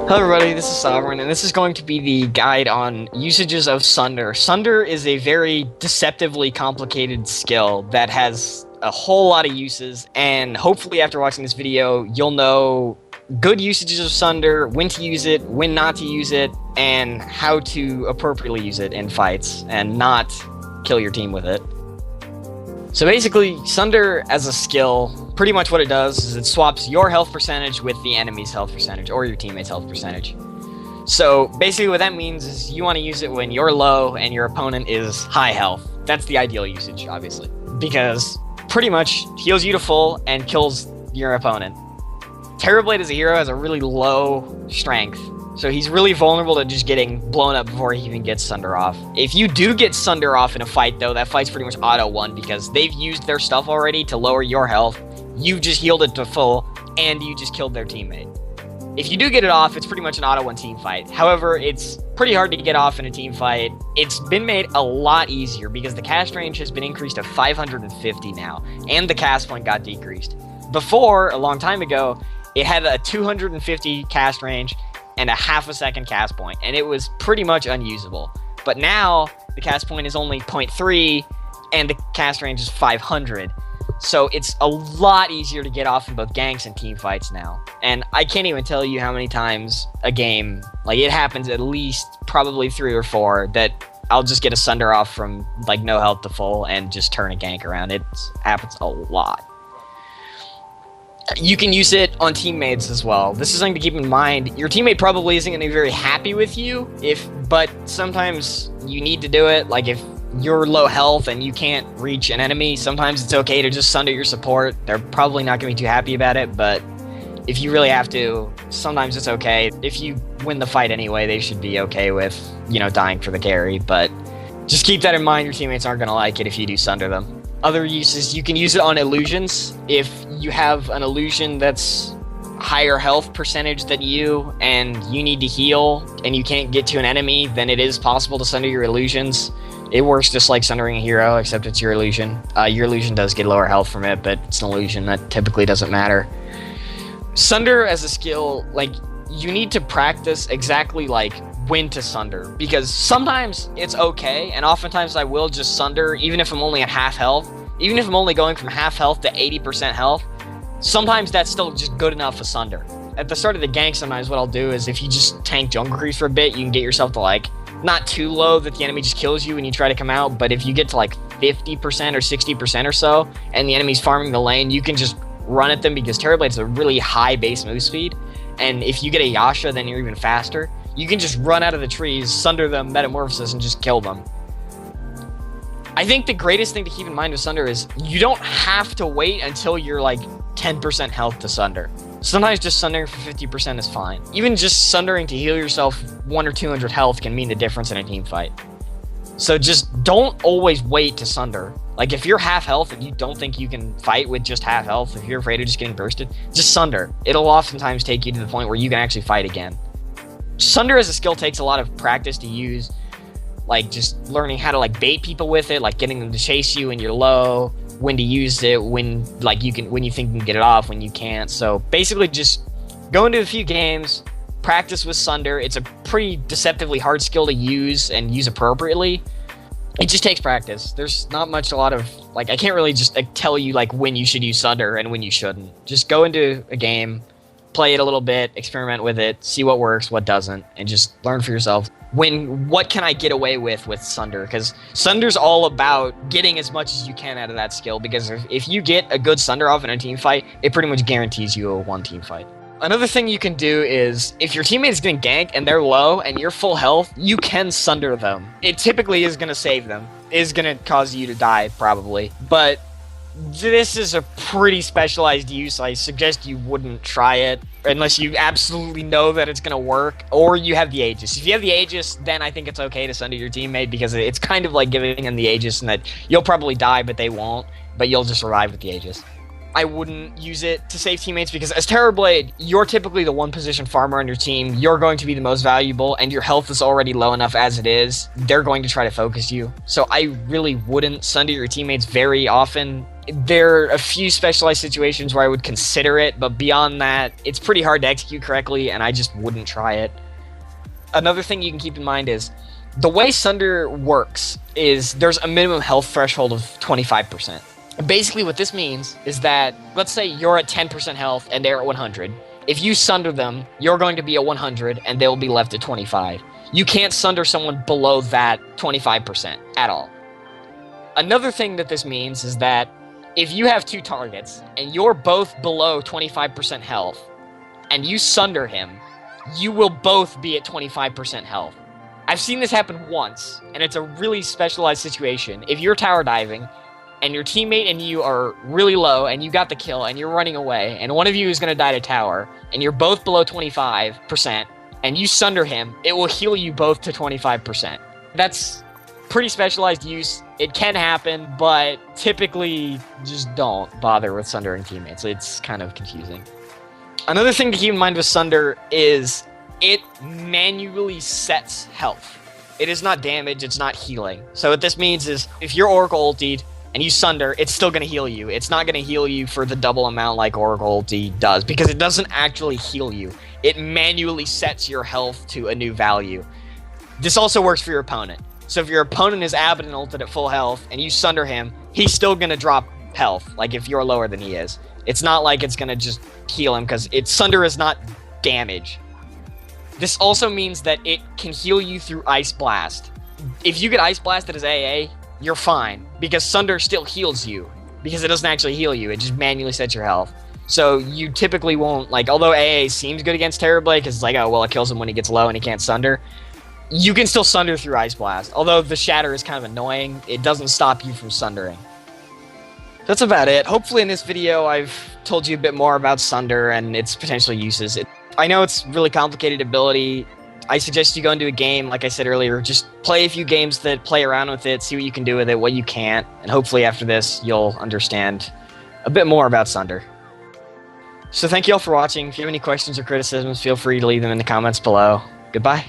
Hello everybody, this is Sovereign, and this is going to be the guide on usages of Sunder. Sunder is a very deceptively complicated skill that has a whole lot of uses, and hopefully after watching this video, you'll know good usages of Sunder, when to use it, when not to use it, and how to appropriately use it in fights, and not kill your team with it. So basically, Sunder as a skill, pretty much what it does is it swaps your health percentage with the enemy's health percentage, or your teammate's health percentage. So basically what that means is you want to use it when you're low and your opponent is high health. That's the ideal usage, obviously, because pretty much heals you to full and kills your opponent. Terrorblade as a hero has a really low strength, so he's really vulnerable to just getting blown up before he even gets Sunder off. If you do get Sunder off in a fight, though, that fight's pretty much auto-won because they've used their stuff already to lower your health. You just healed it to full, and you just killed their teammate. If you do get it off, it's pretty much an auto-won team fight. However, it's pretty hard to get off in a team fight. It's been made a lot easier because the cast range has been increased to 550 now, and the cast point got decreased. Before, a long time ago, it had a 250 cast range, and a half a second cast point, and it was pretty much unusable. But now, the cast point is only 0.3, and the cast range is 500. So it's a lot easier to get off in both ganks and team fights now. And I can't even tell you how many times a game, like it happens at least probably 3 or 4, that I'll just get a Sunder off from like no health to full and just turn a gank around. It happens a lot. You can use it on teammates as well. This is something to keep in mind. Your teammate probably isn't going to be very happy with you, but sometimes you need to do it. Like if you're low health and you can't reach an enemy, sometimes it's okay to just Sunder your support. They're probably not going to be too happy about it, but if you really have to, sometimes it's okay. If you win the fight anyway, they should be okay with, dying for the carry, but just keep that in mind. Your teammates aren't going to like it if you do Sunder them. Other uses, you can use it on illusions. If you have an illusion that's higher health percentage than you and you need to heal and you can't get to an enemy, then it is possible to Sunder your illusions. It works just like Sundering a hero, except it's your illusion. Your illusion does get lower health from it, but it's an illusion. That typically doesn't matter. Sunder as a skill, you need to practice exactly when to Sunder, because sometimes it's okay, and oftentimes I will just Sunder even if I'm only at half health. Even if I'm only going from half health to 80% health, sometimes that's still just good enough for Sunder. At the start of the gank, sometimes what I'll do is if you just tank jungle creeps for a bit, you can get yourself to not too low that the enemy just kills you when you try to come out, but if you get to 50% or 60% or so, and the enemy's farming the lane, you can just run at them because Terrorblade is a really high base move speed, and if you get a Yasha, then you're even faster. You can just run out of the trees, Sunder them, Metamorphosis, and just kill them. I think the greatest thing to keep in mind with Sunder is you don't have to wait until you're 10% health to Sunder. Sometimes just Sundering for 50% is fine. Even just Sundering to heal yourself 100 or 200 health can mean the difference in a team fight. So just don't always wait to Sunder. If you're half health and you don't think you can fight with just half health, if you're afraid of just getting bursted, just Sunder. It'll oftentimes take you to the point where you can actually fight again. Sunder as a skill takes a lot of practice to use, just learning how to bait people with it, getting them to chase you when you're low, when to use it, when you think you can get it off, when you can't. So basically just go into a few games, practice with Sunder. It's a pretty deceptively hard skill to use and use appropriately. It just takes practice. There's not much, I can't really just tell you when you should use Sunder and when you shouldn't. Just go into a game, play it a little bit, experiment with it, see what works, what doesn't, and just learn for yourself. What can I get away with Sunder? Because Sunder's all about getting as much as you can out of that skill, because if you get a good Sunder off in a team fight, it pretty much guarantees you a one team fight. Another thing you can do is, if your teammate is getting ganked and they're low and you're full health, you can Sunder them. It typically is going to save them. It is going to cause you to die, probably. But this is a pretty specialized use. I suggest you wouldn't try it unless you absolutely know that it's going to work, or you have the Aegis. If you have the Aegis, then I think it's okay to Sunder your teammate, because it's kind of like giving them the Aegis, and that you'll probably die, but they won't, but you'll just survive with the Aegis. I wouldn't use it to save teammates, because as Terrorblade, you're typically the one position farmer on your team. You're going to be the most valuable, and your health is already low enough as it is. They're going to try to focus you. So I really wouldn't Sunder your teammates very often There are a few specialized situations where I would consider it, but beyond that, it's pretty hard to execute correctly, and I just wouldn't try it. Another thing you can keep in mind is the way Sunder works is there's a minimum health threshold of 25%. Basically, what this means is that, let's say you're at 10% health and they're at 100. If you Sunder them, you're going to be at 100 and they'll be left at 25. You can't Sunder someone below that 25% at all. Another thing that this means is that if you have two targets and you're both below 25% health and you Sunder him, you will both be at 25% health. I've seen this happen once, and it's a really specialized situation. If you're tower diving and your teammate and you are really low and you got the kill and you're running away and one of you is going to die to tower and you're both below 25% and you Sunder him, it will heal you both to 25%. That's pretty specialized use. It can happen, but typically just don't bother with Sundering teammates. It's kind of confusing. Another thing to keep in mind with Sunder is it manually sets health. It is not damage, it's not healing. So what this means is if you're Oracle ultied and you Sunder, it's still going to heal you. It's not going to heal you for the double amount like Oracle ulti does because it doesn't actually heal you. It manually sets your health to a new value. This also works for your opponent. So if your opponent is Abaddon ulted at full health and you Sunder him, he's still going to drop health, like if you're lower than he is. It's not like it's going to just heal him because Sunder is not damage. This also means that it can heal you through Ice Blast. If you get Ice Blasted as AA, you're fine because Sunder still heals you because it doesn't actually heal you. It just manually sets your health. So you typically won't, like, although AA seems good against Terrorblade because it's like, oh, well, it kills him when he gets low and he can't Sunder. You can still Sunder through Ice Blast. Although the Shatter is kind of annoying, it doesn't stop you from Sundering. That's about it. Hopefully in this video I've told you a bit more about Sunder and its potential uses. I know it's really complicated ability. I suggest you go into a game, like I said earlier, just play a few games that play around with it, see what you can do with it, what you can't, and hopefully after this you'll understand a bit more about Sunder. So thank you all for watching. If you have any questions or criticisms, feel free to leave them in the comments below. Goodbye.